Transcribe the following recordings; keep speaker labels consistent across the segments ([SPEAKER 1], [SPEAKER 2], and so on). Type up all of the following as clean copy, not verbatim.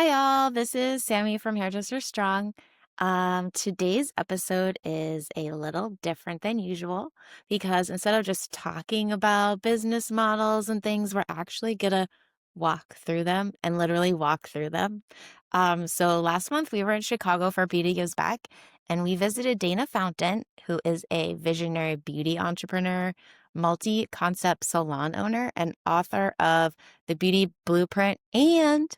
[SPEAKER 1] Hi, all. This is Sammy from Hairdresser Strong. Today's episode is a little different than usual because instead of just talking about business models and things, we're actually gonna walk through them and literally walk through them. So last month we were in Chicago for Beauty Gives Back, and we visited Dana Fountain, who is a visionary beauty entrepreneur, multi-concept salon owner, and author of The Beauty Blueprint and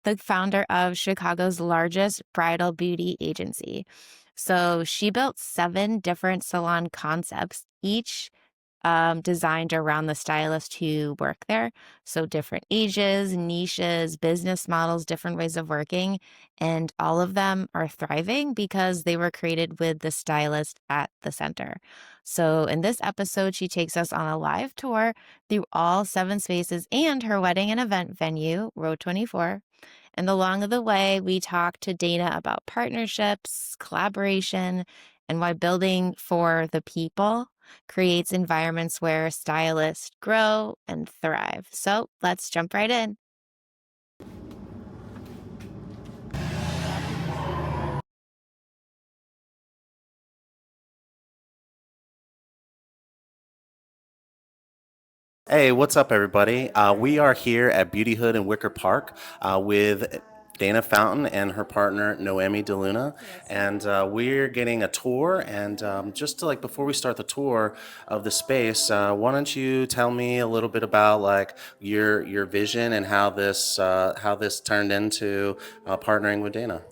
[SPEAKER 1] the founder of Chicago's largest bridal beauty agency. So she built 7 different salon concepts, each designed around the stylists who work there. So different ages, niches, business models, different ways of working. And all of them are thriving because they were created with the stylist at the center. So in this episode, she takes us on a live tour through all 7 spaces and her wedding and event venue, Row 24. And along the way, we talked to Dana about partnerships, collaboration, and why building for the people creates environments where stylists grow and thrive. So let's jump right in.
[SPEAKER 2] Hey, what's up, everybody? We are here at Beauty Hood in Wicker Park with Dana Fountain and her partner Noemi DeLuna, and we're getting a tour. And just to before we start the tour of the space, why don't you tell me a little bit about your vision and how this turned into partnering with Dana?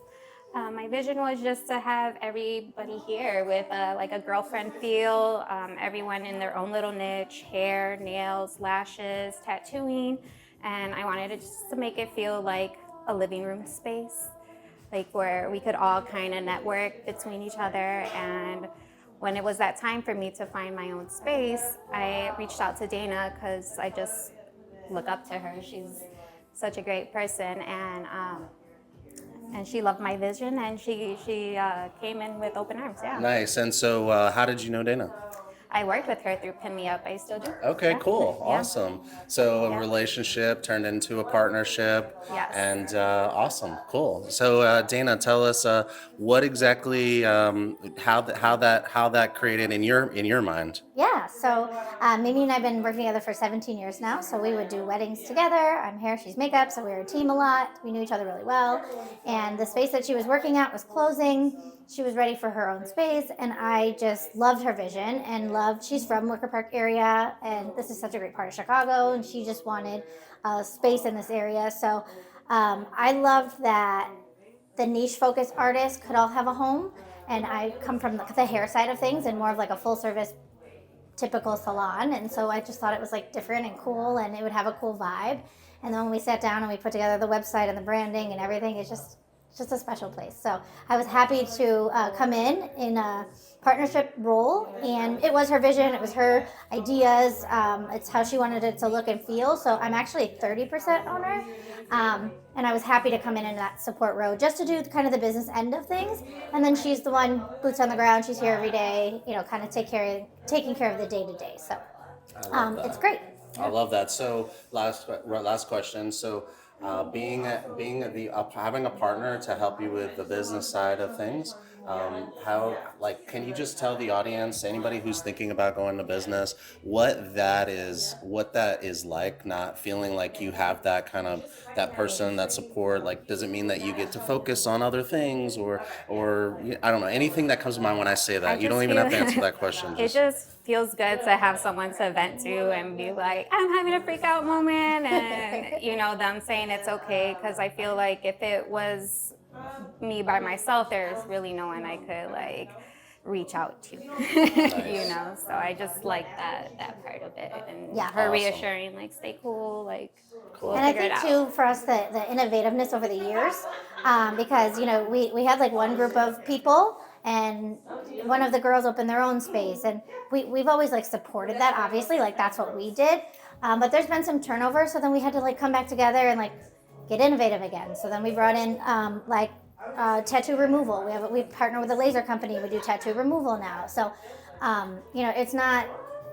[SPEAKER 3] My vision was just to have everybody here with like a girlfriend feel, everyone in their own little niche, hair, nails, lashes, tattooing, and I wanted it just to make it feel like a living room space, like where we could all kind of network between each other. And when it was that time for me to find my own space, I reached out to Dana because I just look up to her. She's such a great person, and she loved my vision, and she came in with open arms. Yeah,
[SPEAKER 2] Nice. And so, how did you know Dana?
[SPEAKER 3] I worked with her through Pin Me Up. I still do.
[SPEAKER 2] Okay,
[SPEAKER 3] Yeah,
[SPEAKER 2] cool.
[SPEAKER 3] yeah,
[SPEAKER 2] Awesome. So a
[SPEAKER 3] yeah.
[SPEAKER 2] relationship turned into a partnership,
[SPEAKER 3] Yes.
[SPEAKER 2] and awesome. Cool. So Dana, tell us what exactly how that created in your mind.
[SPEAKER 4] Yeah, so Mimi and I have been working together for 17 years now. So we would do weddings together. I'm hair, she's makeup. So we were a team a lot. We knew each other really well. And the space that she was working at was closing. She was ready for her own space. And I just loved her vision and loved, she's from Wicker Park area. And this is such a great part of Chicago. And she just wanted a space in this area. So I loved that the niche focused artists could all have a home. And I come from the hair side of things and more of like a full service typical salon, and so I just thought it was like different and cool, and it would have a cool vibe. And then when we sat down and we put together the website and the branding and everything, it's just a special place. So I was happy to come in a partnership role, and it was her vision, it was her ideas, it's how she wanted it to look and feel. So I'm actually a 30% owner, and I was happy to come in that support role just to do kind of the business end of things. And then she's the one boots on the ground. She's here every day, kind of taking care of the day to day. So
[SPEAKER 2] I love
[SPEAKER 4] it's
[SPEAKER 2] that.
[SPEAKER 4] great.
[SPEAKER 2] I
[SPEAKER 4] Yeah.
[SPEAKER 2] love that. So last question. So having a partner to help you with the business side of things, how can you just tell the audience, anybody who's thinking about going to business, what that is like, not feeling like you have that person, that support? Like, does it mean that you get to focus on other things, or I don't know, anything that comes to mind when I say
[SPEAKER 3] I
[SPEAKER 2] that? You don't
[SPEAKER 3] just
[SPEAKER 2] even
[SPEAKER 3] feel
[SPEAKER 2] have to answer that question.
[SPEAKER 3] it
[SPEAKER 2] Just
[SPEAKER 3] just feels good to have someone to vent to and be like, I'm having a freak out moment, and them saying it's okay, because I feel like if it was me by myself, there's really no one I could like reach out to.
[SPEAKER 2] nice.
[SPEAKER 3] So I just like that part of it, and
[SPEAKER 4] Yeah.
[SPEAKER 3] her
[SPEAKER 2] Awesome.
[SPEAKER 3] reassuring like, stay cool, like we'll
[SPEAKER 4] And I
[SPEAKER 2] Cool.
[SPEAKER 3] figure it
[SPEAKER 4] think
[SPEAKER 3] out.
[SPEAKER 4] too for us the innovativeness over the years, because we had like one group of people, and one of the girls opened their own space, and we've always like supported that, obviously, like that's what we did. But there's been some turnover, so then we had to like come back together and like get innovative again. So then we brought in tattoo removal. We partner with a laser company. We do tattoo removal now. So it's not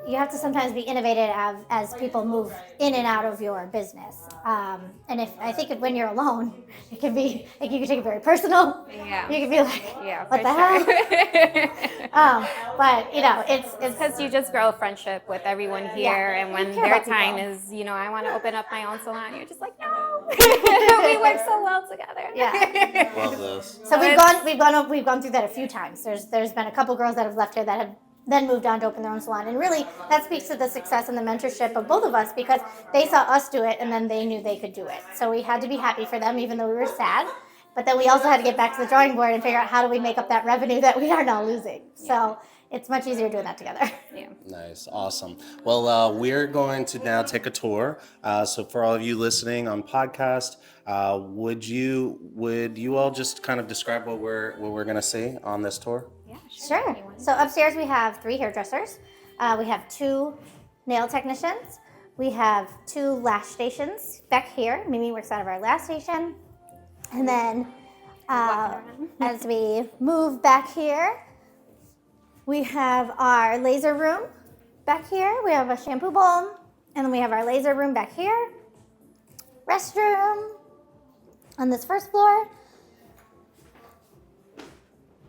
[SPEAKER 4] you have to sometimes be innovative as people move in and out of your business. And if I think when you're alone, it can be like you can take it very personal.
[SPEAKER 3] Yeah.
[SPEAKER 4] You can be like,
[SPEAKER 3] Yeah,
[SPEAKER 4] what
[SPEAKER 3] for
[SPEAKER 4] the hell?
[SPEAKER 3] sure.
[SPEAKER 4] But you know, it's
[SPEAKER 3] Because you just grow a friendship with everyone here, and
[SPEAKER 4] you
[SPEAKER 3] when
[SPEAKER 4] care
[SPEAKER 3] their
[SPEAKER 4] about people.
[SPEAKER 3] time is, I want to open up my own salon, you're just like, no, we work so well together.
[SPEAKER 4] Yeah.
[SPEAKER 2] Love this.
[SPEAKER 4] So we've gone through that a few times. There's been a couple girls that have left here that have then moved on to open their own salon, and really that speaks to the success and the mentorship of both of us because they saw us do it and then they knew they could do it. So we had to be happy for them, even though we were sad. But then we also had to get back to the drawing board and figure out how do we make up that revenue that we are now losing. So it's much easier doing that together.
[SPEAKER 3] Yeah.
[SPEAKER 2] Nice, awesome. Well, we're going to now take a tour. So for all of you listening on podcast, would you all just kind of describe what we're going to see on this tour?
[SPEAKER 3] Yeah,
[SPEAKER 4] Sure. So upstairs we have 3 hairdressers. We have 2 nail technicians. We have 2 lash stations back here. Mimi works out of our lash station. And then as we move back here, we have our laser room back here. We have a shampoo bowl. And then we have our laser room back here. Restroom on this first floor.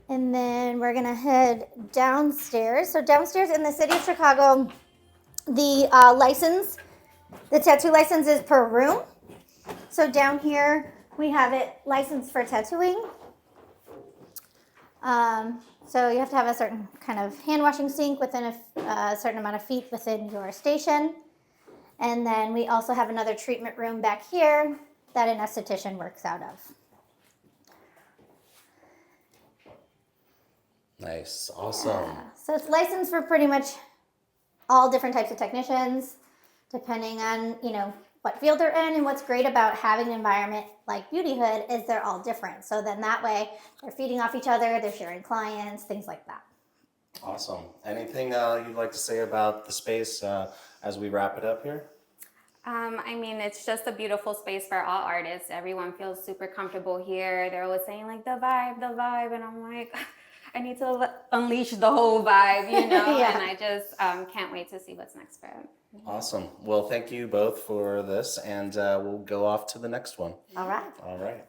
[SPEAKER 4] And then we're gonna head downstairs. So downstairs in the city of Chicago, the tattoo license is per room. So down here, we have it licensed for tattooing. So you have to have a certain kind of hand washing sink within a certain amount of feet within your station. And then we also have another treatment room back here that an esthetician works out of.
[SPEAKER 2] Nice, awesome.
[SPEAKER 4] So it's licensed for pretty much all different types of technicians, depending on, what field they're in. And what's great about having an environment like Beauty Hood is they're all different. So then that way they're feeding off each other, they're sharing clients, things like that.
[SPEAKER 2] Awesome. Anything you'd like to say about the space as we wrap it up here?
[SPEAKER 3] It's just a beautiful space for all artists. Everyone feels super comfortable here. They're always saying like the vibe, and I'm like, I need to unleash the whole vibe,
[SPEAKER 4] Yeah.
[SPEAKER 3] And I just can't wait to see what's next for it.
[SPEAKER 2] Awesome. Well, thank you both for this, and we'll go off to the next one.
[SPEAKER 4] All right.
[SPEAKER 2] All right.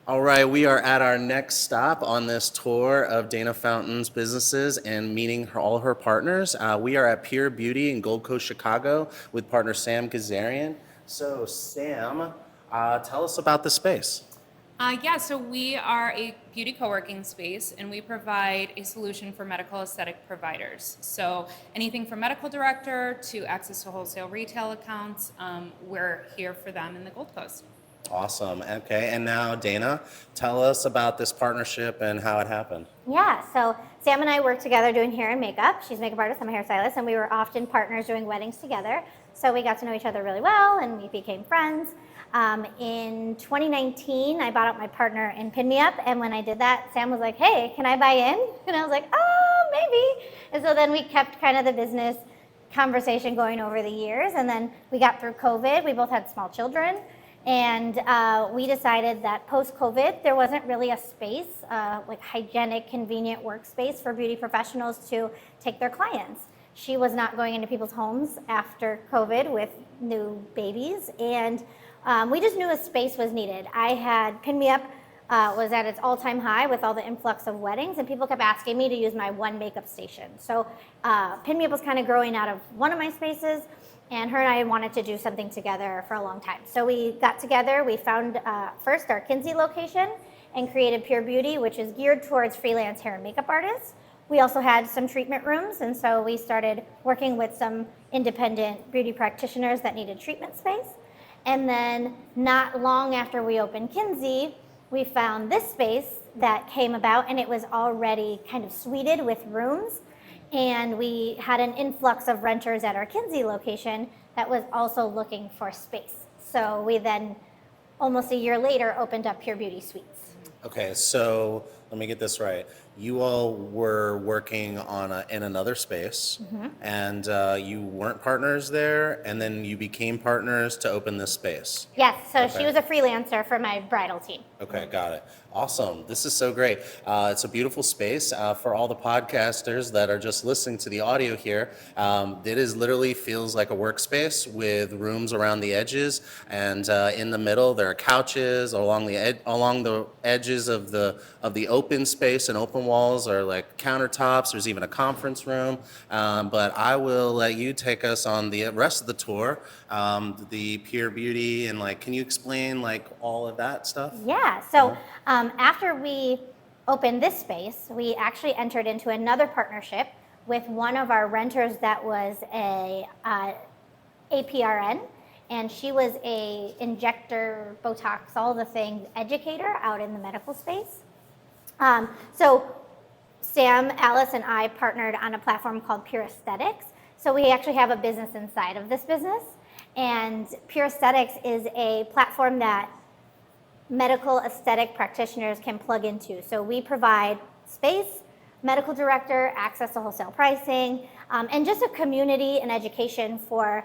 [SPEAKER 2] All right, we are at our next stop on this tour of Dana Fountain's businesses and meeting all her partners. We are at Pure Beauty in Gold Coast, Chicago with partner Sam Gazarian. So Sam, tell us about the space.
[SPEAKER 5] So we are a beauty co-working space, and we provide a solution for medical aesthetic providers. So anything from medical director to access to wholesale retail accounts, we're here for them in the Gold Coast.
[SPEAKER 2] Awesome. Okay, and now Dana, tell us about this partnership and how it happened.
[SPEAKER 4] Yeah, so Sam and I work together doing hair and makeup. She's a makeup artist, I'm a hairstylist, and we were often partners doing weddings together. So we got to know each other really well, and we became friends. In 2019, I bought out my partner in Pin Me Up, and when I did that, Sam was like, hey, can I buy in? And I was like, oh, maybe. And so then we kept kind of the business conversation going over the years, and then we got through COVID. We both had small children. And we decided that post-COVID, there wasn't really a space, like hygienic, convenient workspace for beauty professionals to take their clients. She was not going into people's homes after COVID with new babies, and we just knew a space was needed. I had Pin Me Up was at its all-time high with all the influx of weddings, and people kept asking me to use my one makeup station. So Pin Me Up was kind of growing out of one of my spaces, and her and I wanted to do something together for a long time. So we got together, we found first our Kinsey location and created Pure Beauty, which is geared towards freelance hair and makeup artists. We also had some treatment rooms, and so we started working with some independent beauty practitioners that needed treatment space. And then not long after we opened Kinsey, we found this space that came about, and it was already kind of suited with rooms. And we had an influx of renters at our Kinsey location that was also looking for space. So we then, almost a year later, opened up Pure Beauty Suites.
[SPEAKER 2] Okay, so let me get this right. You all were working in another space, and you weren't partners there, and then you became partners to open this space.
[SPEAKER 4] Yes, so she
[SPEAKER 2] Okay.
[SPEAKER 4] was a freelancer for my bridal team.
[SPEAKER 2] Okay, got it. Awesome. This is so great. It's a beautiful space for all the podcasters that are just listening to the audio here. It is literally feels like a workspace with rooms around the edges, and in the middle there are couches along the edges of the open space and open walls are like countertops. There's even a conference room. But I will let you take us on the rest of the tour, the Pure Beauty, and like, can you explain like all of that stuff?
[SPEAKER 4] Yeah, so after we opened this space, we actually entered into another partnership with one of our renters that was a APRN, and she was a injector, Botox, all the things educator out in the medical space. So Sam, Alice, and I partnered on a platform called Pure Aesthetics. So we actually have a business inside of this business, and Pure Aesthetics is a platform that medical aesthetic practitioners can plug into. So we provide space, medical director, access to wholesale pricing, and just a community and education for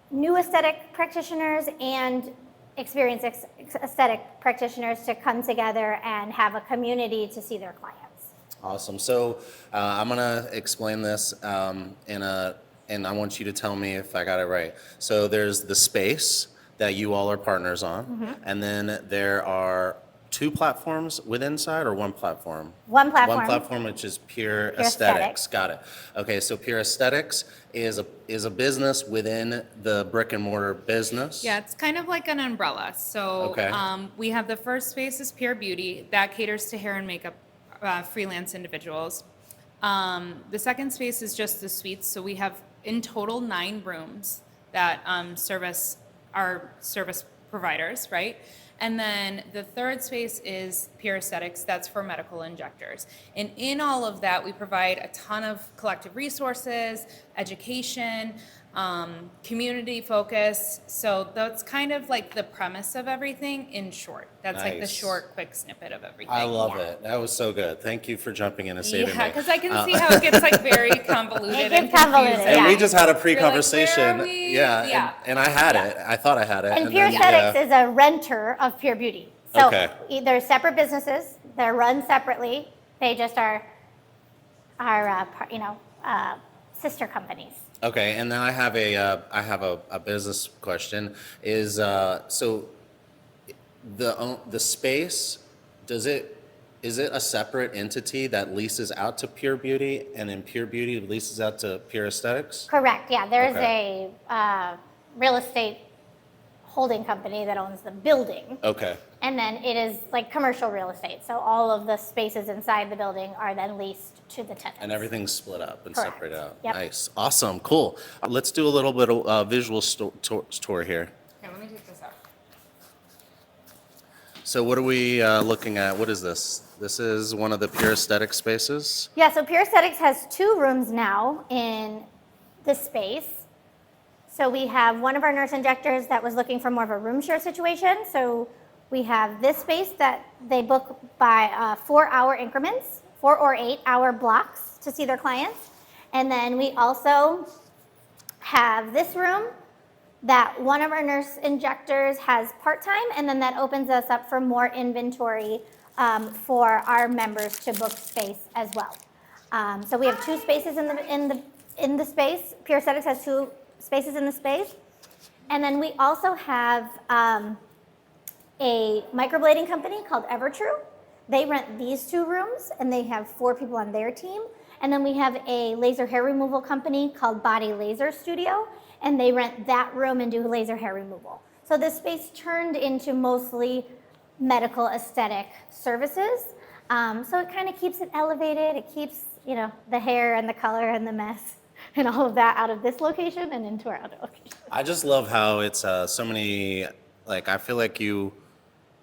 [SPEAKER 4] new aesthetic practitioners and experienced aesthetic practitioners to come together and have a community to see their clients.
[SPEAKER 2] Awesome. So I'm gonna explain this and I want you to tell me if I got it right. So there's the space that you all are partners on, and then there are two platforms with inside, or one platform?
[SPEAKER 4] One platform.
[SPEAKER 2] One platform, which is Pure
[SPEAKER 4] Pure
[SPEAKER 2] Aesthetics.
[SPEAKER 4] Aesthetics.
[SPEAKER 2] Got it. Okay, so Pure Aesthetics is a business within the brick and mortar business.
[SPEAKER 5] Yeah, it's kind of like an umbrella. So
[SPEAKER 2] Okay.
[SPEAKER 5] we have the first space is Pure Beauty that caters to hair and makeup freelance individuals. The second space is just the suites. So we have in total 9 rooms that service our service providers, right? And then the third space is Pure Aesthetics, that's for medical injectors. And in all of that, we provide a ton of collective resources, education, community focus. So that's kind of like the premise of everything in short. That's like the
[SPEAKER 2] Nice.
[SPEAKER 5] short, quick snippet of everything.
[SPEAKER 2] I love
[SPEAKER 4] Yeah.
[SPEAKER 2] it. That was so good. Thank you for jumping in and saving
[SPEAKER 5] Yeah,
[SPEAKER 2] me.
[SPEAKER 5] because I can see how it gets like very convoluted
[SPEAKER 4] It
[SPEAKER 5] and
[SPEAKER 4] gets convoluted,
[SPEAKER 5] confusing.
[SPEAKER 2] And
[SPEAKER 4] yeah.
[SPEAKER 2] we just had a
[SPEAKER 5] You're
[SPEAKER 2] pre-conversation.
[SPEAKER 5] like, where are we?
[SPEAKER 2] Yeah,
[SPEAKER 5] Yeah.
[SPEAKER 2] and I had
[SPEAKER 5] Yeah.
[SPEAKER 2] it. I thought I had it.
[SPEAKER 4] And Pure
[SPEAKER 2] then,
[SPEAKER 4] Aesthetics
[SPEAKER 2] yeah.
[SPEAKER 4] is a renter of Pure Beauty. So
[SPEAKER 2] Okay.
[SPEAKER 4] they're separate businesses. They're run separately. They just are sister companies.
[SPEAKER 2] Okay, and then I have a business question. Is so the space, is it a separate entity that leases out to Pure Beauty, and then Pure Beauty leases out to Pure Aesthetics?
[SPEAKER 4] Correct. Yeah, there's
[SPEAKER 2] Okay.
[SPEAKER 4] a real estate holding company that owns the building.
[SPEAKER 2] Okay.
[SPEAKER 4] And then it is like commercial real estate. So all of the spaces inside the building are then leased to the tenants.
[SPEAKER 2] And everything's split up and
[SPEAKER 4] Correct.
[SPEAKER 2] separated out.
[SPEAKER 4] Yep.
[SPEAKER 2] Nice. Awesome. Cool. Let's do a little bit of visual tour here.
[SPEAKER 5] Okay, let me take this out.
[SPEAKER 2] So what are we looking at? What is this? This is one of the Pure Aesthetic spaces.
[SPEAKER 4] Yeah, so Pure Aesthetics has 2 rooms now in this space. So we have one of our nurse injectors that was looking for more of a room share situation. So we have this space that they book by 4-hour increments, 4 or 8-hour blocks to see their clients. And then we also have this room that one of our nurse injectors has part-time, and then that opens us up for more inventory for our members to book space as well. So we have 2 spaces in the space. Pure Aesthetics has 2 spaces in the space. And then we also have a microblading company called Evertrue. They rent these 2 rooms, and they have 4 people on their team. And then we have a laser hair removal company called Body Laser Studio, and they rent that room and do laser hair removal. So this space turned into mostly medical aesthetic services. So it kind of keeps it elevated. It keeps, the hair and the color and the mess and all of that out of this location and into our other location.
[SPEAKER 2] I just love how it's so many, like, I feel like you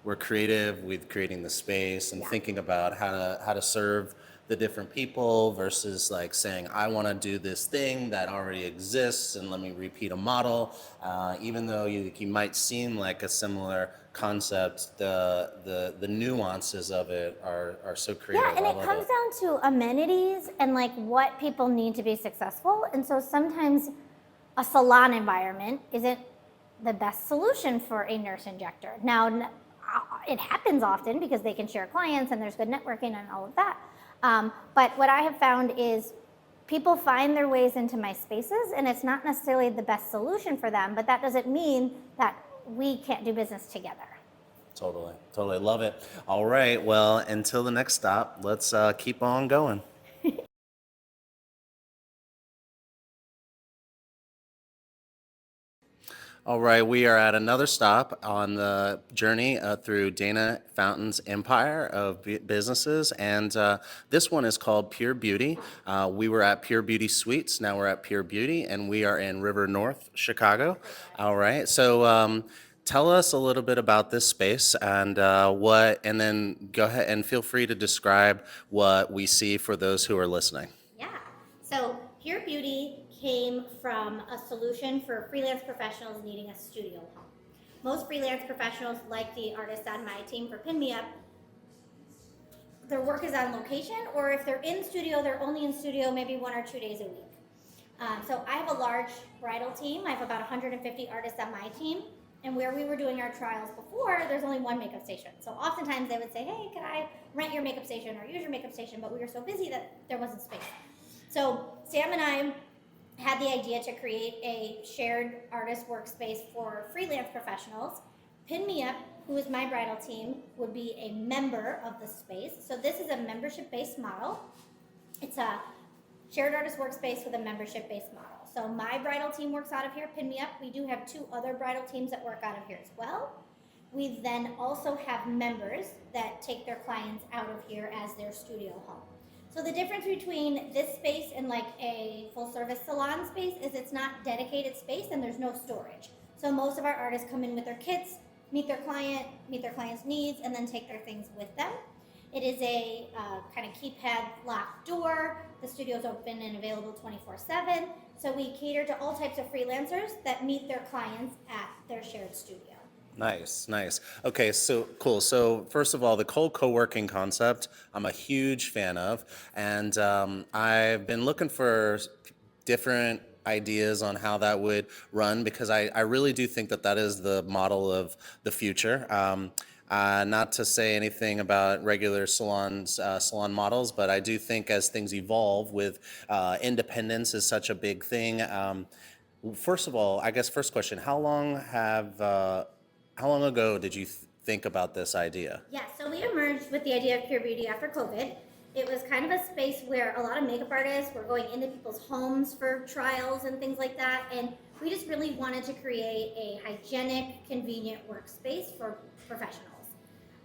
[SPEAKER 2] were creative with creating the space and thinking about how to serve the different people versus like saying, I want to do this thing that already exists and let me repeat a model. Even though you might seem like a similar concept, the nuances of it are so creative.
[SPEAKER 4] Yeah, and it comes down to amenities and like what people need to be successful. And so sometimes a salon environment isn't the best solution for a nurse injector. Now, it happens often because they can share clients and there's good networking and all of that. But what I have found is people find their ways into my spaces, and it's not necessarily the best solution for them, but that doesn't mean that we can't do business together.
[SPEAKER 2] Totally love it. All right, well, until the next stop, let's keep on going. All right, we are at another stop on the journey through Dana Fountain's empire of businesses, and this one is called Pure Beauty. We were at Pure Beauty Suites, now we're at Pure Beauty, and we are in River North, Chicago. All right, so tell us a little bit about this space and and then go ahead and feel free to describe what we see for those who are listening.
[SPEAKER 4] Yeah. So Pure Beauty came from a solution for freelance professionals needing a studio home. Most freelance professionals, like the artists on my team for Pin Me Up, their work is on location, or if they're in studio, they're only in studio maybe 1 or 2 days a week. So I have a large bridal team. I have about 150 artists on my team. And where we were doing our trials before, there's only one makeup station. So oftentimes they would say, hey, can I rent your makeup station or use your makeup station? But we were so busy that there wasn't space. So Sam and I had the idea to create a shared artist workspace for freelance professionals. Pin Me Up, who is my bridal team, would be a member of the space. So this is a membership-based model. It's a shared artist workspace with a membership-based model. So my bridal team works out of here, Pin Me Up. We do have 2 other bridal teams that work out of here as well. We then also have members that take their clients out of here as their studio home. So the difference between this space and like a full-service salon space is it's not dedicated space and there's no storage. So most of our artists come in with their kits, meet their client's needs, and then take their things with them. It is a kind of keypad locked door. The studio is open and available 24/7. So we cater to all types of freelancers that meet their clients at their shared studio.
[SPEAKER 2] Nice. Okay, so cool. So first of all, the cold co-working concept, I'm a huge fan of, and I've been looking for different ideas on how that would run because I really do think that is the model of the future. Not to say anything about regular salon models, but I do think as things evolve with independence is such a big thing. First of all, I guess first question, how long ago did you think about this idea?
[SPEAKER 4] Yeah, so we emerged with the idea of Pure Beauty after COVID. It was kind of a space where a lot of makeup artists were going into people's homes for trials and things like that, and we just really wanted to create a hygienic, convenient workspace for professionals.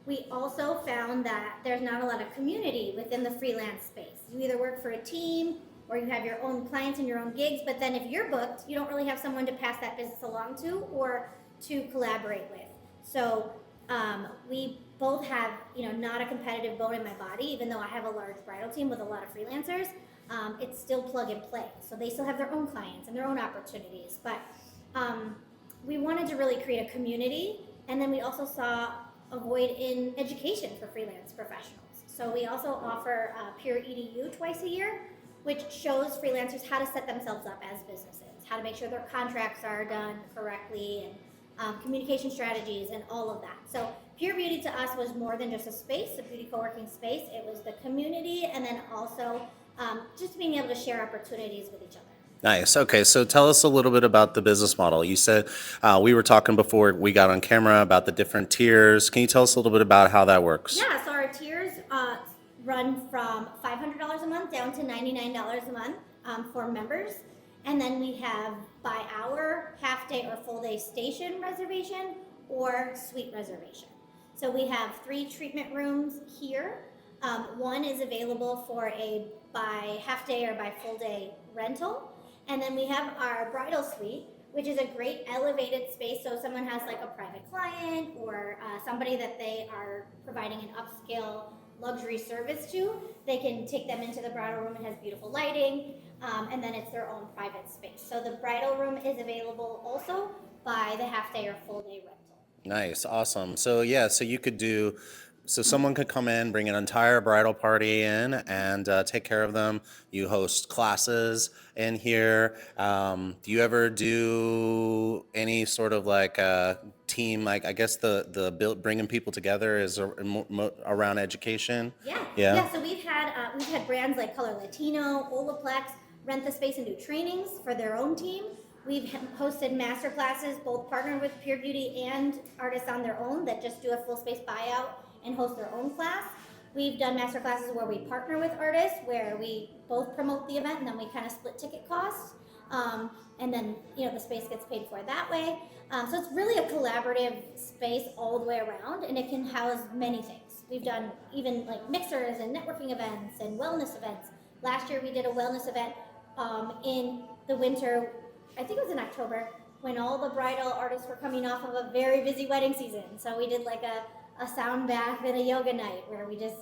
[SPEAKER 4] We also found that there's not a lot of community within the freelance space. You either work for a team or you have your own clients and your own gigs, but then if you're booked, you don't really have someone to pass that business along to or to collaborate with. So we both have, not a competitive bone in my body, even though I have a large bridal team with a lot of freelancers. It's still plug and play. So they still have their own clients and their own opportunities. But we wanted to really create a community, and then we also saw a void in education for freelance professionals. So we also offer Pure EDU twice a year, which shows freelancers how to set themselves up as businesses, how to make sure their contracts are done correctly, and communication strategies and all of that. So Pure Beauty to us was more than just a space, a beauty co-working space. It was the community, and then also just being able to share opportunities with each other.
[SPEAKER 2] Nice. Okay, so tell us a little bit about the business model. You said we were talking before we got on camera about the different tiers. Can you tell us a little bit about how that works?
[SPEAKER 4] Yeah, so our tiers run from $500 a month down to $99 a month for members. And then we have by hour, half day, or full day station reservation or suite reservation. So we have 3 treatment rooms here. One is available for a by half day or by full day rental. And then we have our bridal suite, which is a great elevated space. So if someone has like a private client or somebody that they are providing an upscale luxury service to, they can take them into the bridal room. It has beautiful lighting, and then it's their own private space. So the bridal room is available also by the half day or full day rental.
[SPEAKER 2] Nice, awesome. So yeah, so you could do, so someone could come in, bring an entire bridal party in, and take care of them. You host classes in here. Do you ever do any sort of like team? Like I guess the build, bringing people together is around education.
[SPEAKER 4] Yeah.
[SPEAKER 2] Yeah.
[SPEAKER 4] Yeah. So we've had brands like Color Latino, Olaplex rent the space and do trainings for their own team. We've hosted master classes, both partnered with Pure Beauty and artists on their own that just do a full space buyout and host their own class. We've done master classes where we partner with artists, where we both promote the event and then we kind of split ticket costs. And then, the space gets paid for that way. So it's really a collaborative space all the way around, and it can house many things. We've done even like mixers and networking events and wellness events. Last year we did a wellness event in the winter, I think it was in October, when all the bridal artists were coming off of a very busy wedding season. So we did like a sound bath and a yoga night where we just,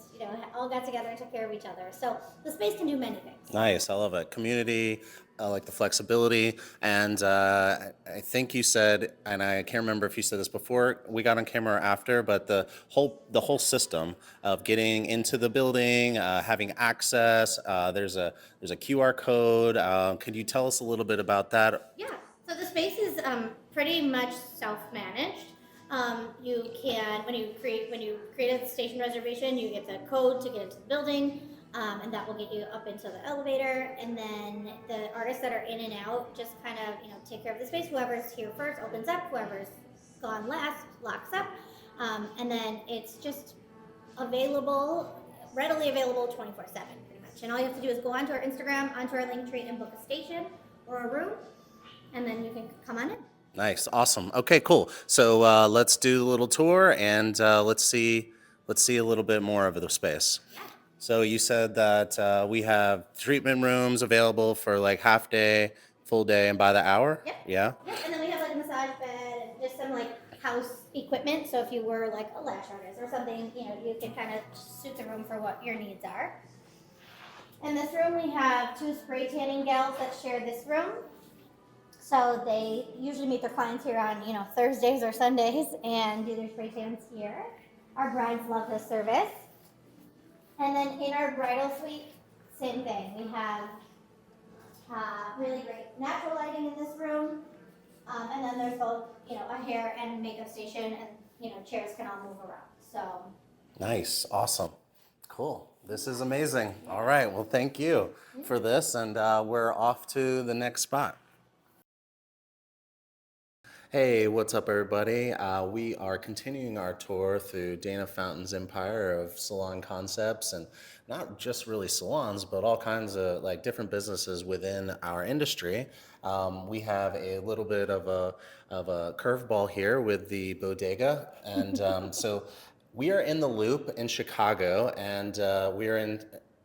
[SPEAKER 4] all got together and took care of each other. So the space can do many things.
[SPEAKER 2] Nice, I love it. Community, I like the flexibility, and I think you said, and I can't remember if you said this before we got on camera or after, but the whole system of getting into the building, having access. There's a QR code. Could you tell us a little bit about that?
[SPEAKER 4] Yeah. So the space is pretty much self-managed. You can, when you create a station reservation, you get the code to get into the building, and that will get you up into the elevator. And then the artists that are in and out just kind of, take care of the space. Whoever's here first opens up. Whoever's gone last locks up. And then it's just readily available 24/7, pretty much. And all you have to do is go onto our Instagram, onto our link tree, and book a station or a room, and then you can come on in.
[SPEAKER 2] Nice, awesome. Okay, cool. So let's do a little tour, and let's see a little bit more of the space.
[SPEAKER 4] Yeah.
[SPEAKER 2] So you said that we have treatment rooms available for like half day, full day, and by the hour.
[SPEAKER 4] Yep.
[SPEAKER 2] Yeah.
[SPEAKER 4] Yep. And then we have like a massage bed and just some like house equipment. So if you were like a lash artist or something, you can kind of suit the room for what your needs are. In this room, we have 2 spray tanning gals that share this room. So they usually meet their clients here on, Thursdays or Sundays and do their spray tans here. Our brides love this service. And then in our bridal suite, same thing. We have really great natural lighting in this room. And then there's both, a hair and makeup station, and, chairs can all move around. So.
[SPEAKER 2] Nice, awesome, cool. This is amazing. All right, well, thank you for this, and we're off to the next spot. Hey, what's up, everybody? We are continuing our tour through Dana Fountain's empire of salon concepts, and not just really salons, but all kinds of like different businesses within our industry. We have a little bit of a curveball here with the bodega, and so we are in the Loop in Chicago, and we are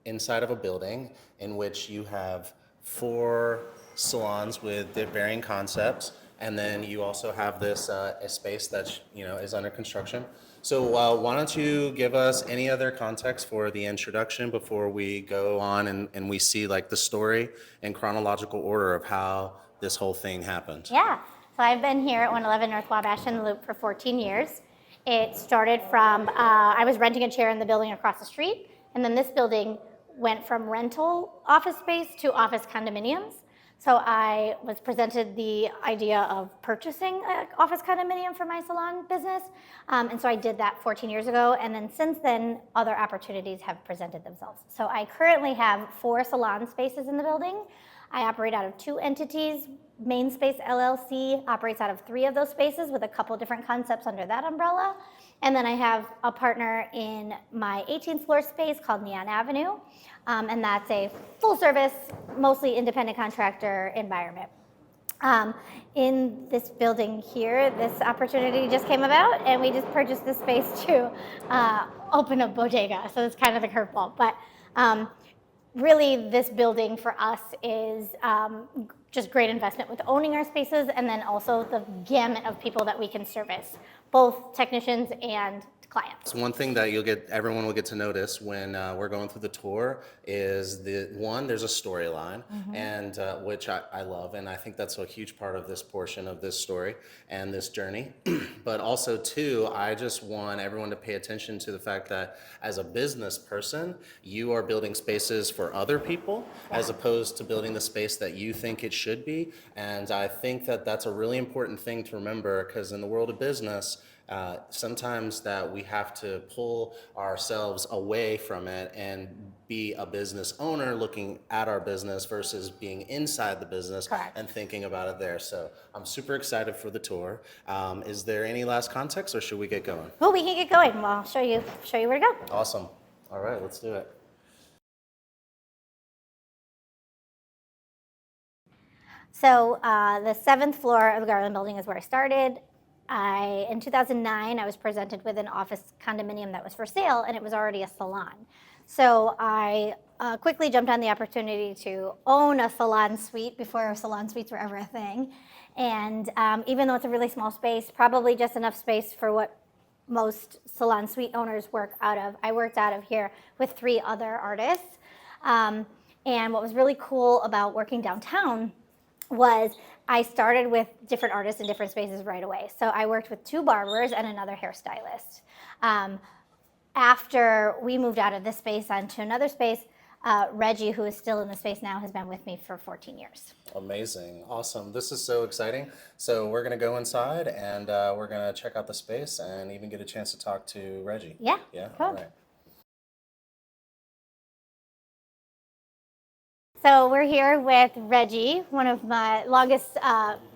[SPEAKER 2] inside of a building in which you have 4 salons with varying concepts. And then you also have this a space that is under construction. So why don't you give us any other context for the introduction before we go on and we see like the story in chronological order of how this whole thing happened?
[SPEAKER 4] Yeah. So I've been here at 111 North Wabash in the Loop for 14 years. It started from, I was renting a chair in the building across the street, and then this building went from rental office space to office condominiums. So I was presented the idea of purchasing an office condominium for my salon business. And so I did that 14 years ago. And then since then, other opportunities have presented themselves. So I currently have 4 salon spaces in the building. I operate out of 2 entities. Main Space LLC operates out of 3 of those spaces with a couple different concepts under that umbrella. And then I have a partner in my 18th floor space called Neon Avenue. And that's a full service, mostly independent contractor environment. In this building here, this opportunity just came about, and we just purchased this space to open a bodega. So it's kind of the curveball. But really, this building for us is just great investment with owning our spaces, and then also the gamut of people that we can service, both technicians and clients.
[SPEAKER 2] One thing that everyone will get to notice when we're going through the tour is there's a storyline, and which I love, and I think that's a huge part of this portion of this story and this journey. But also, too, I just want everyone to pay attention to the fact that as a business person, you are building spaces for other people as opposed to building the space that you think it should be. And I think that that's a really important thing to remember, because in the world of business, sometimes that we have to pull ourselves away from it and be a business owner looking at our business versus being inside the business.
[SPEAKER 4] Correct.
[SPEAKER 2] And thinking about it there. So I'm super excited for the tour. Is there any last context, or should we get going?
[SPEAKER 4] Well, we can get going. Well, I'll show you where to go.
[SPEAKER 2] Awesome. All right, let's do it.
[SPEAKER 4] So the 7th floor of the Garland Building is where I started. In 2009, I was presented with an office condominium that was for sale, and it was already a salon. So I quickly jumped on the opportunity to own a salon suite before salon suites were ever a thing. And even though it's a really small space, probably just enough space for what most salon suite owners work out of, I worked out of here with 3 other artists. And what was really cool about working downtown was I started with different artists in different spaces right away. So I worked with 2 barbers and another hairstylist. After we moved out of this space onto another space, Reggie, who is still in the space now, has been with me for 14 years.
[SPEAKER 2] Amazing. Awesome. This is so exciting. So we're going to go inside, and we're going to check out the space and even get a chance to talk to Reggie.
[SPEAKER 4] Yeah,
[SPEAKER 2] Yeah?
[SPEAKER 4] cool.
[SPEAKER 2] All right.
[SPEAKER 4] So we're here with Reggie, one of my longest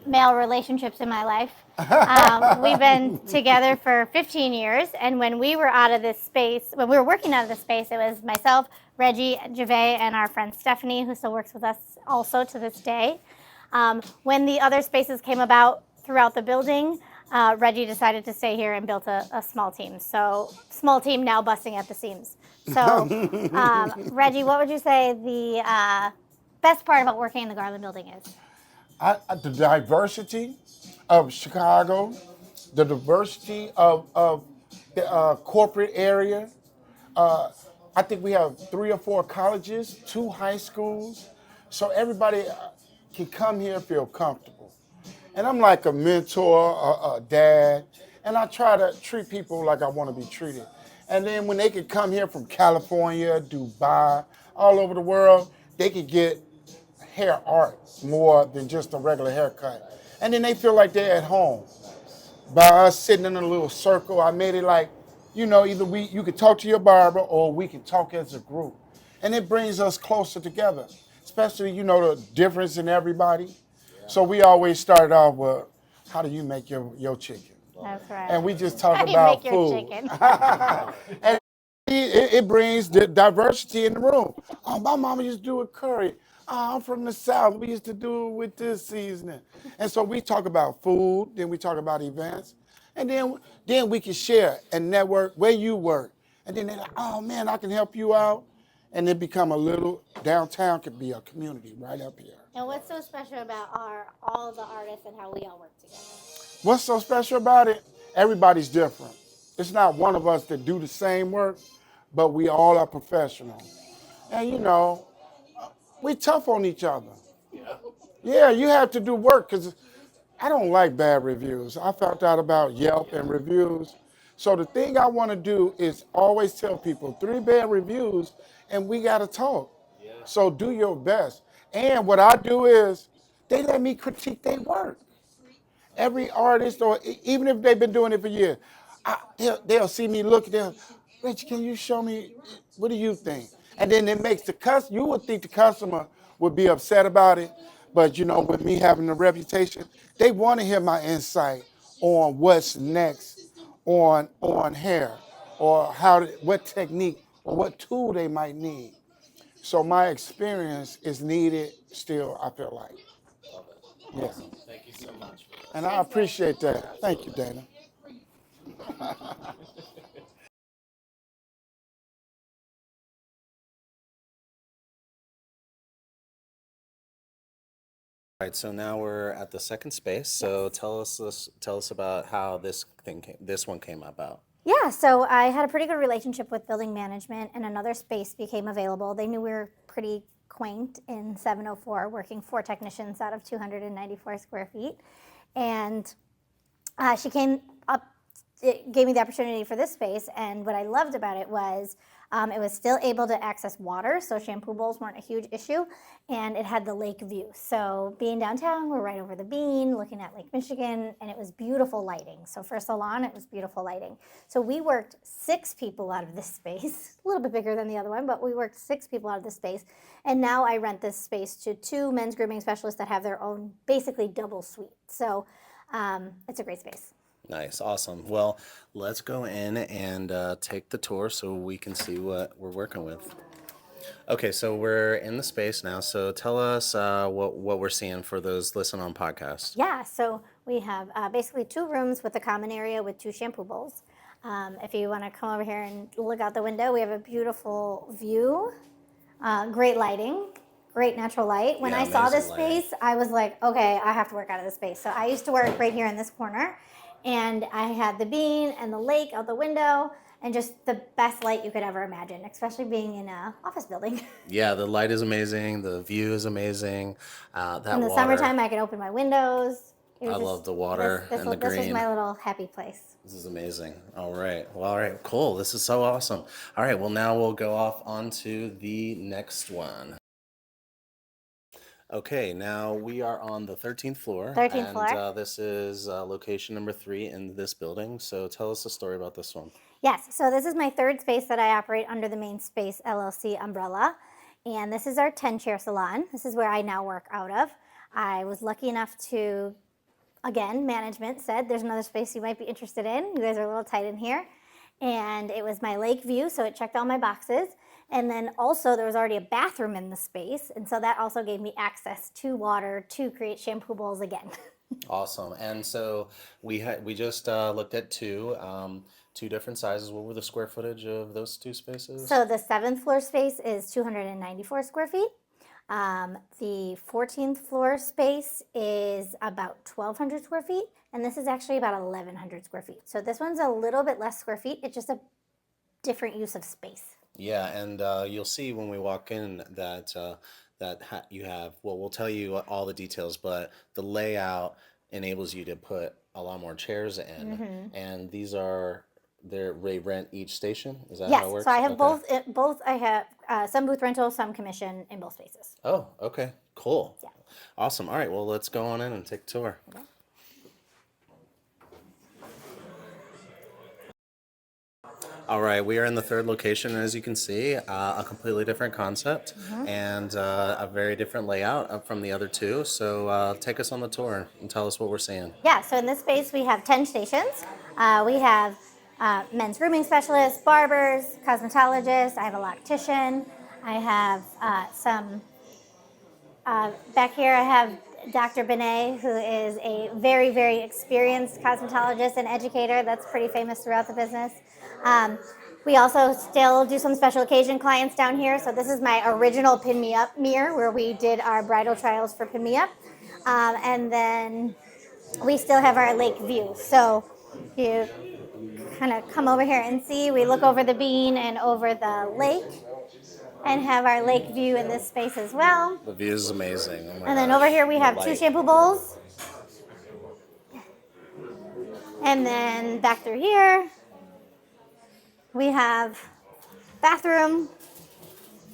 [SPEAKER 4] male relationships in my life. We've been together for 15 years, and when we were working out of this space, it was myself, Reggie, Javay, and our friend Stephanie, who still works with us also to this day. When the other spaces came about throughout the building, Reggie decided to stay here and built a small team. So small team now busting at the seams. So Reggie, what would you say the best part about working in the Garland Building is?
[SPEAKER 6] The diversity of Chicago, the diversity of the corporate area. I think we have 3 or 4 colleges, 2 high schools, so everybody can come here and feel comfortable. And I'm like a mentor, a dad, and I try to treat people like I want to be treated. And then when they can come here from California, Dubai, all over the world, they can get hair art more than just a regular haircut. And then they feel like they're at home. By us sitting in a little circle, I made it like, either you could talk to your barber or we can talk as a group. And it brings us closer together, especially, the difference in everybody. So we always started off with, how do you make your chicken?
[SPEAKER 4] That's right.
[SPEAKER 6] And we just talk
[SPEAKER 4] How do you
[SPEAKER 6] about
[SPEAKER 4] make
[SPEAKER 6] food.
[SPEAKER 4] your chicken?
[SPEAKER 6] And it brings the diversity in the room. Oh, my mama used to do it curry. Oh, I'm from the South. We used to do it with this seasoning. And so we talk about food, then we talk about events, and then we can share and network where you work. And then they're like, oh man, I can help you out. And it become downtown could be a community right up here.
[SPEAKER 4] And what's so special about all the artists and how we all work together?
[SPEAKER 6] What's so special about it? Everybody's different. It's not one of us that do the same work, but we all are professional. And we tough on each other. Yeah, you have to do work because I don't like bad reviews. I found out about Yelp and reviews. So the thing I want to do is always tell people 3 bad reviews and we got to talk. So do your best. And what I do is they let me critique their work. Every artist, or even if they've been doing it for years, they'll see me look at them. Rich, can you show me, what do you think? And then it makes you would think the customer would be upset about it, but with me having a reputation, they want to hear my insight on what's next on hair, or what technique or what tool they might need. So my experience is needed still, I feel like. Yeah.
[SPEAKER 2] Thank you so much.
[SPEAKER 6] And I appreciate that. Thank you, Dana.
[SPEAKER 2] All right, so now we're at the second space. So tell us about how this one came about.
[SPEAKER 4] Yeah, so I had a pretty good relationship with building management, and another space became available. They knew we were pretty quaint in 704, working 4 technicians out of 294 square feet. And she came up, it gave me the opportunity for this space, and what I loved about it was still able to access water, so shampoo bowls weren't a huge issue, and it had the lake view. So being downtown, we're right over the Bean, looking at Lake Michigan, and it was beautiful lighting. So for a salon, it was beautiful lighting. So we worked 6 people out of this space, a little bit bigger than the other one, but we worked 6 people out of this space, and now I rent this space to 2 men's grooming specialists that have their own, basically double suite. So it's a great space.
[SPEAKER 2] Nice, awesome. Well, let's go in and take the tour so we can see what we're working with. Okay, so we're in the space now. So tell us what we're seeing for those listen on podcast.
[SPEAKER 4] Yeah, so we have basically 2 rooms with a common area with 2 shampoo bowls. If you want to come over here and look out the window, we have a beautiful view, great lighting, great natural light. When
[SPEAKER 2] Yeah,
[SPEAKER 4] I saw this
[SPEAKER 2] amazing lighting.
[SPEAKER 4] space, I was like, okay, I have to work out of this space. So I used to work right here in this corner, and I had the Bean and the lake out the window, and just the best light you could ever imagine, especially being in an office building.
[SPEAKER 2] Yeah, the light is amazing. The view is amazing. That
[SPEAKER 4] In the
[SPEAKER 2] water.
[SPEAKER 4] summertime, I could open my windows. It was
[SPEAKER 2] I love the water and the
[SPEAKER 4] This was
[SPEAKER 2] green.
[SPEAKER 4] my little happy place.
[SPEAKER 2] This is amazing. All right. Well, all right. Cool. This is so awesome. All right. Well, now we'll go off onto the next one. Okay. Now we are on the 13th floor.
[SPEAKER 4] 13th floor.
[SPEAKER 2] And this is location number 3 in this building. So tell us a story about this one.
[SPEAKER 4] Yes, so this is my 3rd space that I operate under the Main Space LLC umbrella. And this is our 10-chair salon. This is where I now work out of. I was lucky enough to, again, management said, there's another space you might be interested in. You guys are a little tight in here. And it was my lake view, so it checked all my boxes. And then also there was already a bathroom in the space. And so that also gave me access to water to create shampoo bowls again.
[SPEAKER 2] Awesome. And so we just looked at 2 different sizes. What were the square footage of those 2 spaces?
[SPEAKER 4] So the 7th floor space is 294 square feet. The 14th floor space is about 1,200 square feet, and this is actually about 1,100 square feet. So this one's a little bit less square feet. It's just a different use of space.
[SPEAKER 2] Yeah, and you'll see when we walk in that you have, well, we'll tell you all the details, but the layout enables you to put a lot more chairs in, and they rent each station. Is that how it
[SPEAKER 4] Yes,
[SPEAKER 2] works?
[SPEAKER 4] so I have
[SPEAKER 2] Okay.
[SPEAKER 4] both. I have some booth rental, some commission in both spaces.
[SPEAKER 2] Oh, okay, cool.
[SPEAKER 4] Yeah.
[SPEAKER 2] Awesome. All right, well, let's go on in and take a tour.
[SPEAKER 4] Okay.
[SPEAKER 2] All right, we are in the 3rd location, as you can see, a completely different concept and a very different layout from the other 2. So take us on the tour and tell us what we're seeing.
[SPEAKER 4] Yeah, so in this space we have 10 stations. We have men's grooming specialists, barbers, cosmetologists. I have a loctician. I have back here I have Dr. Benet, who is a very, very experienced cosmetologist and educator that's pretty famous throughout the business. We also still do some special occasion clients down here. So this is my original Pin Me Up mirror where we did our bridal trials for Pin Me Up. And then we still have our lake view. So you kind of come over here and see, we look over the Bean and over the lake and have our lake view in this space as well.
[SPEAKER 2] The view is amazing. Oh my
[SPEAKER 4] And then
[SPEAKER 2] gosh.
[SPEAKER 4] over here we
[SPEAKER 2] The
[SPEAKER 4] have 2
[SPEAKER 2] light.
[SPEAKER 4] shampoo bowls. And then back through here, we have bathroom,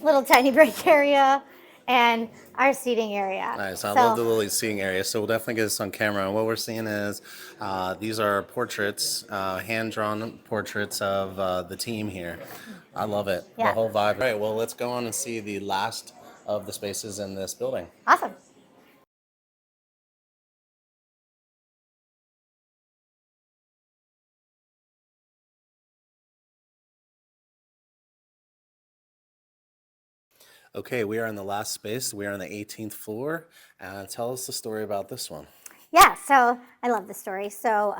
[SPEAKER 4] little tiny break area, and our seating area.
[SPEAKER 2] Nice. I love the little seating area. So we'll definitely get this on camera. And what we're seeing is these are portraits, hand-drawn portraits of the team here. I love it.
[SPEAKER 4] Yeah.
[SPEAKER 2] The whole vibe. All right, well, let's go on and see the last of the spaces in this building.
[SPEAKER 4] Awesome.
[SPEAKER 2] Okay, we are in the last space. We are on the 18th floor. Tell us the story about this one.
[SPEAKER 4] Yeah, so I love this story. So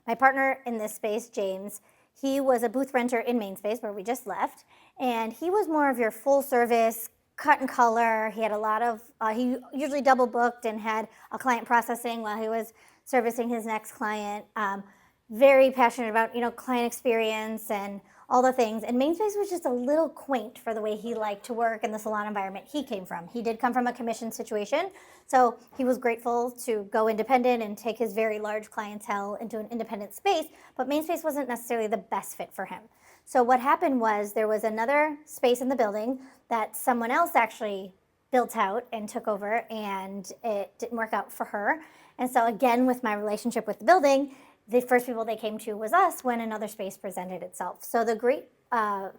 [SPEAKER 4] my partner in this space, James, he was a booth renter in Main Space where we just left, and he was more of your full service cut and color. He had a lot of, he usually double booked and had a client processing while he was servicing his next client. very passionate about, client experience and all the things. And Mainspace was just a little quaint for the way he liked to work in the salon environment he came from. He did come from a commission situation, so he was grateful to go independent and take his very large clientele into an independent space, but Mainspace wasn't necessarily the best fit for him. So what happened was there was another space in the building that someone else actually built out and took over, and it didn't work out for her. And so again, with my relationship with the building, the first people they came to was us when another space presented itself. So the great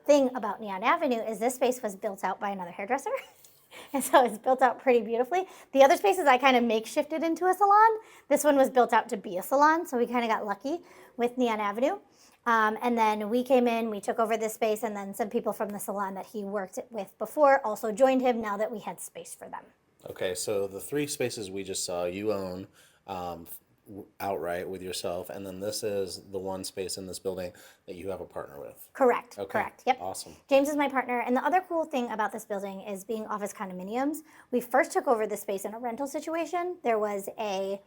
[SPEAKER 4] thing about Neon Avenue is this space was built out by another hairdresser. And so it's built out pretty beautifully. The other spaces I kind of makeshifted into a salon. This one was built out to be a salon, so we kind of got lucky with Neon Avenue. And then we came in, we took over this space, and then some people from the salon that he worked with before also joined him now that we had space for them.
[SPEAKER 2] Okay, so the 3 spaces we just saw, you own outright with yourself, and then this is the one space in this building that you have a partner with.
[SPEAKER 4] Correct.
[SPEAKER 2] Okay.
[SPEAKER 4] Correct. Yep.
[SPEAKER 2] Awesome.
[SPEAKER 4] James is my partner, and the other cool thing about this building is being office condominiums. We first took over this space in a rental situation. There was a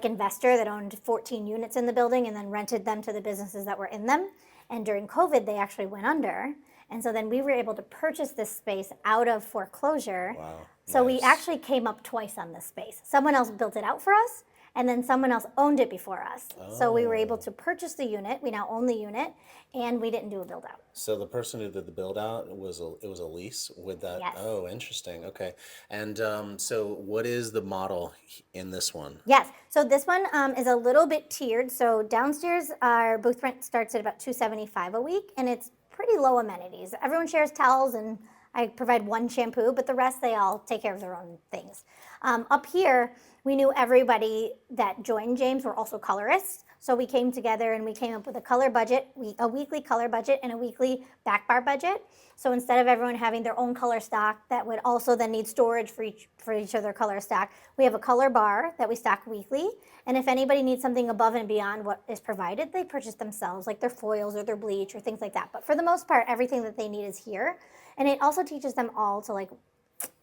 [SPEAKER 4] investor that owned 14 units in the building and then rented them to the businesses that were in them. And during COVID, they actually went under. And so then we were able to purchase this space out of foreclosure.
[SPEAKER 2] Wow.
[SPEAKER 4] So we
[SPEAKER 2] Nice.
[SPEAKER 4] actually came up twice on this space. Someone else built it out for us, and then someone else owned it before us. So we were able to purchase the unit. We now own the unit, and we didn't do a build out.
[SPEAKER 2] So the person who did the build out it was a lease with that.
[SPEAKER 4] Yes.
[SPEAKER 2] Oh, interesting. Okay. And so what is the model in this one?
[SPEAKER 4] Yes. So this one is a little bit tiered. So downstairs, our booth rent starts at about $275 a week, and it's pretty low amenities. Everyone shares towels, and I provide one shampoo, but the rest they all take care of their own things. Up here, we knew everybody that joined James were also colorists. So we came together and we came up with a color budget, a weekly color budget and a weekly back bar budget. So instead of everyone having their own color stock that would also then need storage for each of their color stock, we have a color bar that we stock weekly. And if anybody needs something above and beyond what is provided, they purchase themselves, like their foils or their bleach or things like that. But for the most part, everything that they need is here. And it also teaches them all to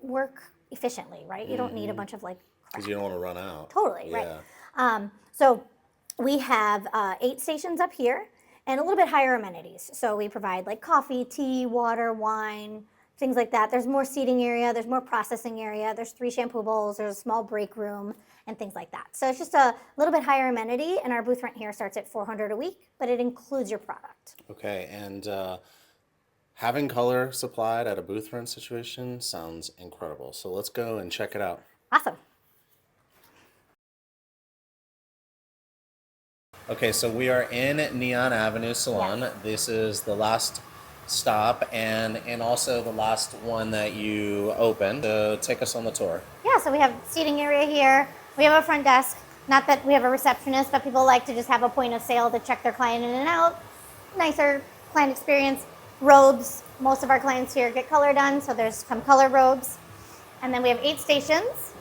[SPEAKER 4] work efficiently, right? You don't need a bunch of
[SPEAKER 2] Because you don't want to run out.
[SPEAKER 4] Totally,
[SPEAKER 2] Yeah.
[SPEAKER 4] right. So we have 8 stations up here and a little bit higher amenities. So we provide coffee, tea, water, wine, things like that. There's more seating area, there's more processing area, there's 3 shampoo bowls, there's a small break room, and things like that. So it's just a little bit higher amenity, and our booth rent here starts at $400 a week, but it includes your product.
[SPEAKER 2] Okay. And having color supplied at a booth rent situation sounds incredible. So let's go and check it out.
[SPEAKER 4] Awesome.
[SPEAKER 2] Okay, so we are in Neon Avenue Salon.
[SPEAKER 4] Yes.
[SPEAKER 2] This is the last stop and also the last one that you opened. So take us on the tour.
[SPEAKER 4] Yeah, so we have seating area here. We have a front desk. Not that we have a receptionist, but people like to just have a point of sale to check their client in and out. Nicer client experience. Robes. Most of our clients here get color done, so there's some color robes. And then we have 8 stations.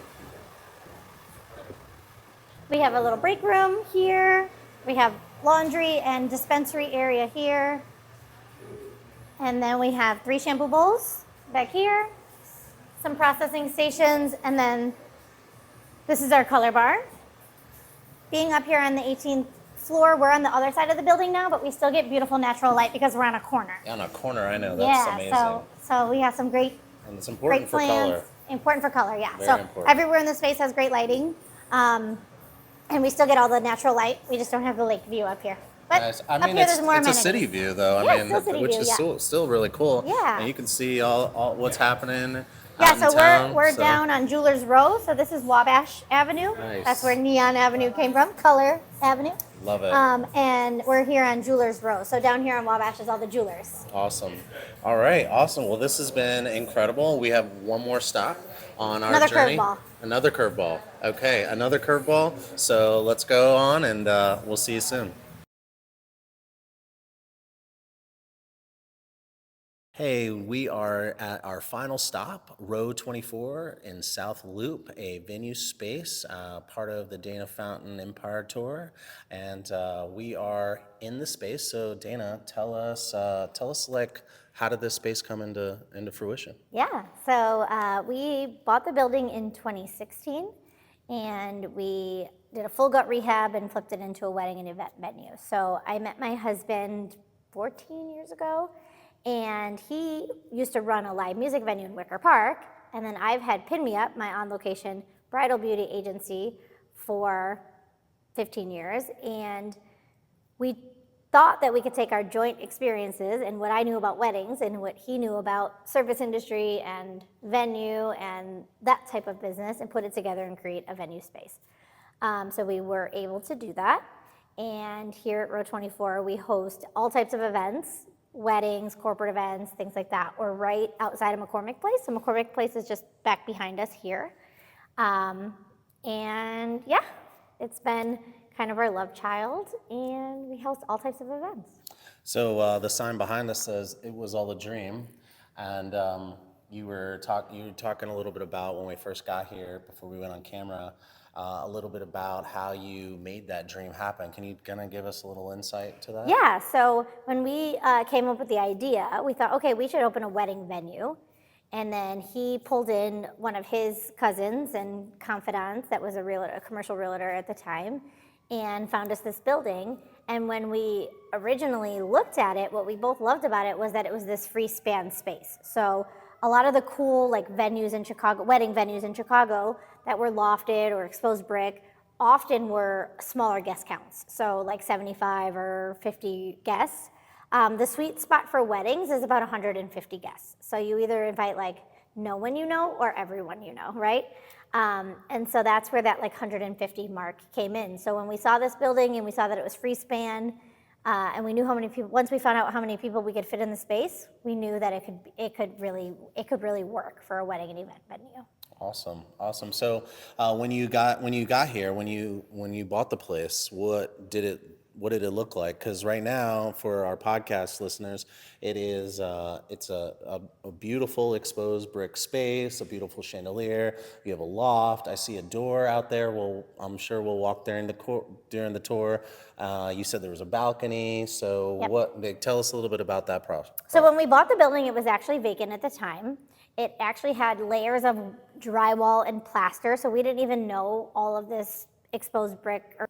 [SPEAKER 4] We have a little break room here. We have laundry and dispensary area here. And then we have 3 shampoo bowls back here, some processing stations, and then this is our color bar. Being up here on the 18th floor, we're on the other side of the building now, but we still get beautiful natural light because we're on a corner.
[SPEAKER 2] On a corner, I know. That's amazing.
[SPEAKER 4] So we have some great
[SPEAKER 2] And it's important
[SPEAKER 4] great
[SPEAKER 2] for
[SPEAKER 4] plans.
[SPEAKER 2] color.
[SPEAKER 4] Important for color, yeah.
[SPEAKER 2] Very
[SPEAKER 4] so
[SPEAKER 2] important.
[SPEAKER 4] everywhere in the space has great lighting. And we still get all the natural light. We just don't have the lake view up here. But
[SPEAKER 2] Nice.
[SPEAKER 4] up here there's more
[SPEAKER 2] it's a
[SPEAKER 4] amenities.
[SPEAKER 2] city view though.
[SPEAKER 4] Yeah,
[SPEAKER 2] I mean,
[SPEAKER 4] still city
[SPEAKER 2] which
[SPEAKER 4] view,
[SPEAKER 2] is
[SPEAKER 4] yeah.
[SPEAKER 2] still really cool.
[SPEAKER 4] Yeah.
[SPEAKER 2] And you can see all what's happening.
[SPEAKER 4] Yeah,
[SPEAKER 2] out in
[SPEAKER 4] so
[SPEAKER 2] town,
[SPEAKER 4] we're
[SPEAKER 2] so-
[SPEAKER 4] down on Jewelers Row. So this is Wabash Avenue.
[SPEAKER 2] Nice.
[SPEAKER 4] That's where Neon Avenue came from, Color Avenue.
[SPEAKER 2] Love it.
[SPEAKER 4] And we're here on Jewelers Row. So down here on Wabash is all the jewelers.
[SPEAKER 2] Awesome. All right. Awesome. Well, this has been incredible. We have one more stop on our
[SPEAKER 4] Another
[SPEAKER 2] journey.
[SPEAKER 4] curveball.
[SPEAKER 2] Another curveball. Okay. Another curveball. So let's go on and we'll see you soon. Hey, we are at our final stop, row 24 in South Loop, a venue space, part of the Dana Fountain Empire Tour, and we are in the space. So, Dana, tell us, how did this space come into fruition?
[SPEAKER 4] Yeah, so we bought the building in 2016, and we did a full gut rehab and flipped it into a wedding and event venue. So I met my husband 14 years ago, and he used to run a live music venue in Wicker Park, and then I've had Pin Me Up, my on-location bridal beauty agency, for 15 years, and we thought that we could take our joint experiences and what I knew about weddings and what he knew about service industry and venue and that type of business and put it together and create a venue space. So we were able to do that. And here at Row 24, we host all types of events, weddings, corporate events, things like that. We're right outside of McCormick Place. So McCormick Place is just back behind us here. And yeah, it's been kind of our love child, and we host all types of events.
[SPEAKER 2] So the sign behind us says it was all a dream, and you were talking a little bit about when we first got here before we went on camera, a little bit about how you made that dream happen. Can you kind of give us a little insight to that?
[SPEAKER 4] Yeah, so when we came up with the idea, we thought, okay, we should open a wedding venue. And then he pulled in one of his cousins and confidants that was a commercial realtor at the time, and found us this building. And when we originally looked at it, what we both loved about it was that it was this free span space. So a lot of the cool venues in Chicago, wedding venues in Chicago that were lofted or exposed brick, often were smaller guest counts. So like 75 or 50 guests. The sweet spot for weddings is about 150 guests. So you either invite no one you know or everyone you know, right? And so that's where that 150 mark came in. So when we saw this building and we saw that it was free span, and we knew how many people, once we found out how many people we could fit in the space, we knew that it could really work for a wedding and event venue.
[SPEAKER 2] Awesome. So when you got here, when you bought the place, what did it look like? Because right now, for our podcast listeners, it's a beautiful exposed brick space, a beautiful chandelier. You have a loft. I see a door out there. I'm sure we'll walk during the tour. You said there was a balcony. So
[SPEAKER 4] Yep.
[SPEAKER 2] Tell us a little bit about that process.
[SPEAKER 4] So when we bought the building, it was actually vacant at the time. It actually had layers of drywall and plaster, so we didn't even know all of this exposed brick or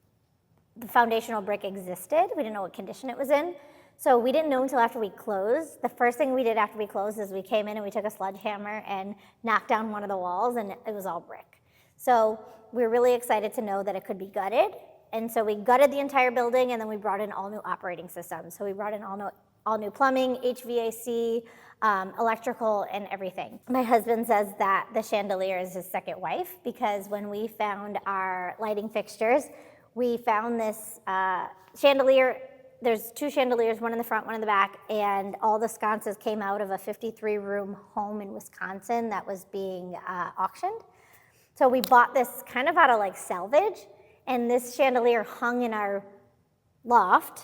[SPEAKER 4] the foundational brick existed. We didn't know what condition it was in. So we didn't know until after we closed. The first thing we did after we closed is we came in and we took a sledgehammer and knocked down one of the walls, and it was all brick. So we were really excited to know that it could be gutted. And so we gutted the entire building, and then we brought in all new operating systems. So we brought in all new plumbing, HVAC, electrical, and everything. My husband says that the chandelier is his second wife, because when we found our lighting fixtures, we found this chandelier. There's two chandeliers, one in the front, one in the back, and all the sconces came out of a 53-room home in Wisconsin that was being auctioned. So we bought this kind of out of salvage, and this chandelier hung in our loft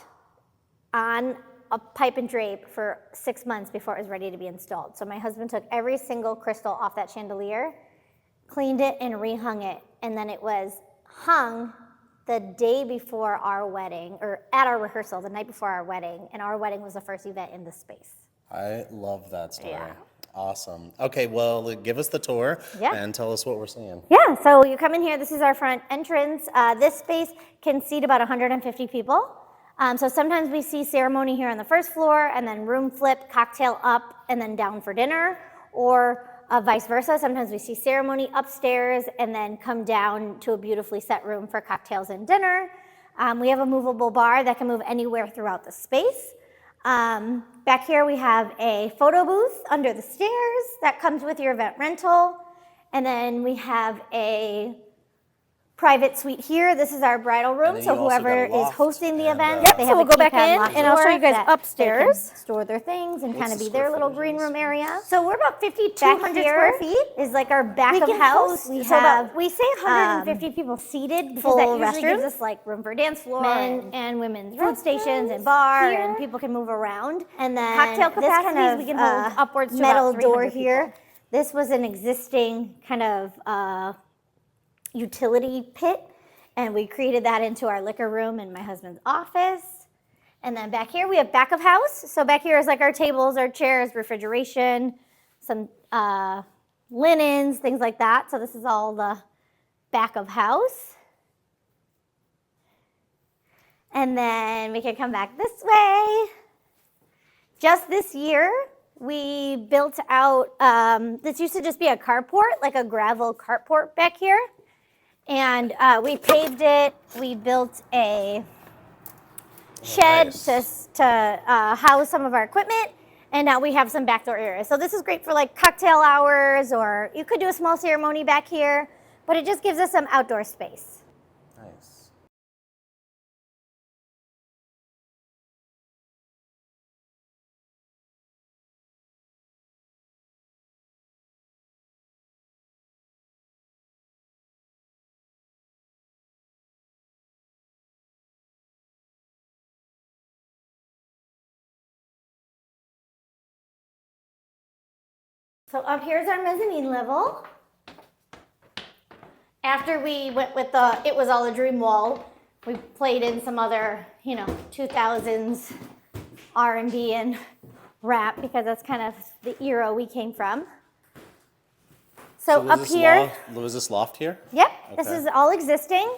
[SPEAKER 4] on a pipe and drape for 6 months before it was ready to be installed. So my husband took every single crystal off that chandelier, cleaned it, and rehung it, and then it was hung the day before our wedding, or at our rehearsal, the night before our wedding, and our wedding was the first event in the space.
[SPEAKER 2] I love that story.
[SPEAKER 4] Yeah.
[SPEAKER 2] Awesome. Okay, well, give us the tour and tell us what we're seeing.
[SPEAKER 4] Yeah, so you come in here, this is our front entrance. This space can seat about 150 people. So sometimes we see ceremony here on the first floor, and then room flip, cocktail up, and then down for dinner, or vice versa. Sometimes we see ceremony upstairs and then come down to a beautifully set room for cocktails and dinner. We have a movable bar that can move anywhere throughout the space. Back here we have a photo booth under the stairs that comes with your event rental. And then we have a private suite here. This is our bridal room, so whoever is hosting the event, they have
[SPEAKER 1] we'll go back in,
[SPEAKER 4] locked
[SPEAKER 1] and I'll show
[SPEAKER 4] door
[SPEAKER 1] you guys
[SPEAKER 4] that
[SPEAKER 1] upstairs.
[SPEAKER 4] they can store their things and kind of
[SPEAKER 2] the
[SPEAKER 4] be their
[SPEAKER 2] square
[SPEAKER 4] little
[SPEAKER 2] footage
[SPEAKER 4] green
[SPEAKER 2] of this
[SPEAKER 4] room area. So we're about 5,200 square feet. Is our back of house. We say 150 people seated, because that usually gives us room for dance floor, men and women's food stations and bar, and people can move around. And then cocktail capacities, we can hold upwards to metal door here. This was an existing kind of utility pit, and we created that into our liquor room in my husband's office. And then back here we have back of house. So back here is our tables, our chairs, refrigeration, some linens, things like that. So this is all the back of house. And then we can come back this way. Just this year, we built out, this used to just be a carport, like a gravel carport back here. And we paved it. We built a shed
[SPEAKER 2] nice.
[SPEAKER 4] to house some of our equipment. And now we have some back door areas. So this is great for like cocktail hours, or you could do a small ceremony back here, but it just gives us some outdoor space.
[SPEAKER 2] Nice.
[SPEAKER 4] So up here's our mezzanine level. After we went with the It Was All a Dream wall, we played in some other, 2000s R&B and rap, because that's kind of the era we came from. So up here,
[SPEAKER 2] Was this loft here?
[SPEAKER 4] yep, this
[SPEAKER 2] Okay.
[SPEAKER 4] is all existing.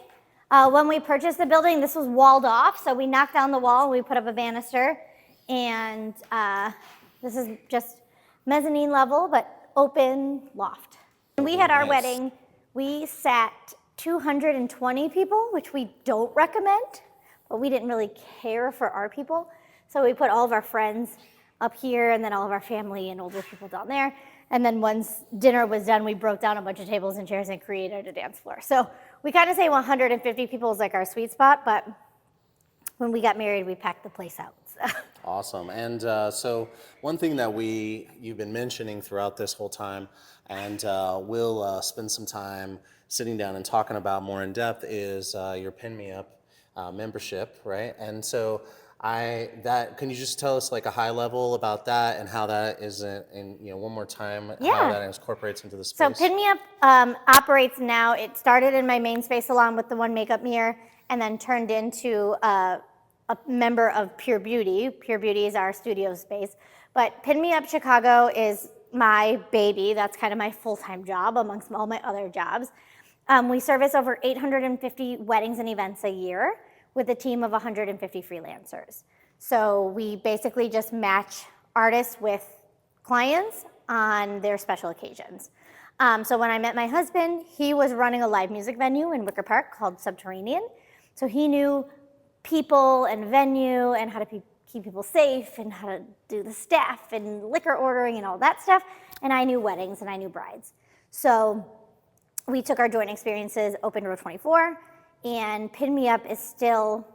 [SPEAKER 4] When we purchased the building, this was walled off, so we knocked down the wall and we put up a banister. And this is just mezzanine level, but open loft. When we had our
[SPEAKER 2] Nice.
[SPEAKER 4] wedding, we sat 220 people, which we don't recommend, but we didn't really care for our people. So we put all of our friends up here and then all of our family and older people down there. And then once dinner was done, we broke down a bunch of tables and chairs and created a dance floor. So we kind of say 150 people is like our sweet spot, but when we got married, we packed the place out. So.
[SPEAKER 2] Awesome. And so one thing that you've been mentioning throughout this whole time, and we'll spend some time sitting down and talking about more in depth, is your Pin Me Up membership, right? And so can you just tell us like a high level about that and how that is one more time, how that incorporates into the space?
[SPEAKER 4] So Pin Me Up operates now. It started in my main space salon with the one makeup mirror, and then turned into a member of Pure Beauty. Pure Beauty is our studio space. But Pin Me Up Chicago is my baby. That's kind of my full-time job amongst all my other jobs. We service over 850 weddings and events a year with a team of 150 freelancers. So we basically just match artists with clients on their special occasions. So when I met my husband, he was running a live music venue in Wicker Park called Subterranean. So he knew people and venue and how to keep people safe and how to do the staff and liquor ordering and all that stuff. And I knew weddings and I knew brides. So we took our joint experiences, opened Row 24, and Pin Me Up is still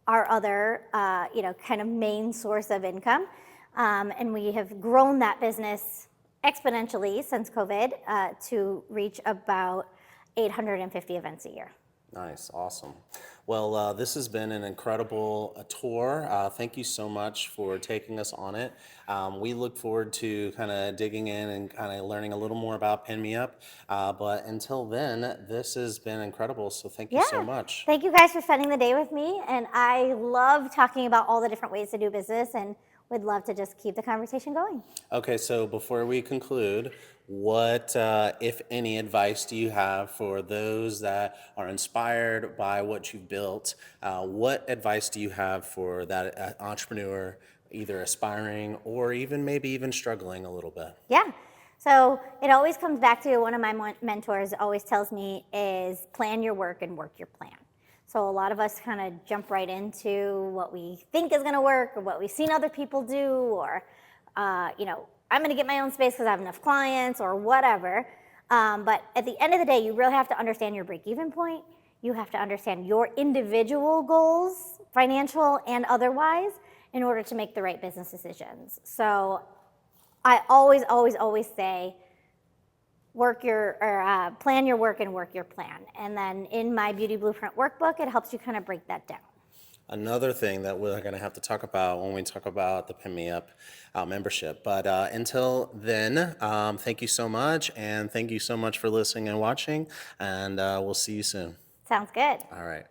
[SPEAKER 4] our other, kind of main source of income. And we have grown that business exponentially since COVID to reach about 850 events a year.
[SPEAKER 2] Nice, awesome. Well, this has been an incredible tour. Thank you so much for taking us on it. We look forward to kind of digging in and kind of learning a little more about Pin Me Up. But until then, this has been incredible. So thank you so much.
[SPEAKER 4] Thank you guys for spending the day with me. And I love talking about all the different ways to do business, and would love to just keep the conversation going.
[SPEAKER 2] Okay, so before we conclude, what, if any, advice do you have for those that are inspired by what you've built? What advice do you have for that entrepreneur, either aspiring or maybe even struggling a little bit?
[SPEAKER 4] Yeah. So it always comes back to one of my mentors always tells me is plan your work and work your plan. So a lot of us kind of jump right into what we think is going to work or what we've seen other people do, or, I'm going to get my own space because I have enough clients or whatever. But at the end of the day, you really have to understand your break-even point. You have to understand your individual goals, financial and otherwise, in order to make the right business decisions. So I always, always, always say, plan your work and work your plan. And then in my Beauty Blueprint workbook, it helps you kind of break that down.
[SPEAKER 2] Another thing that we're going to have to talk about when we talk about the Pin Me Up membership. But until then, thank you so much. And thank you so much for listening and watching. And we'll see you soon.
[SPEAKER 4] Sounds good.
[SPEAKER 2] All right.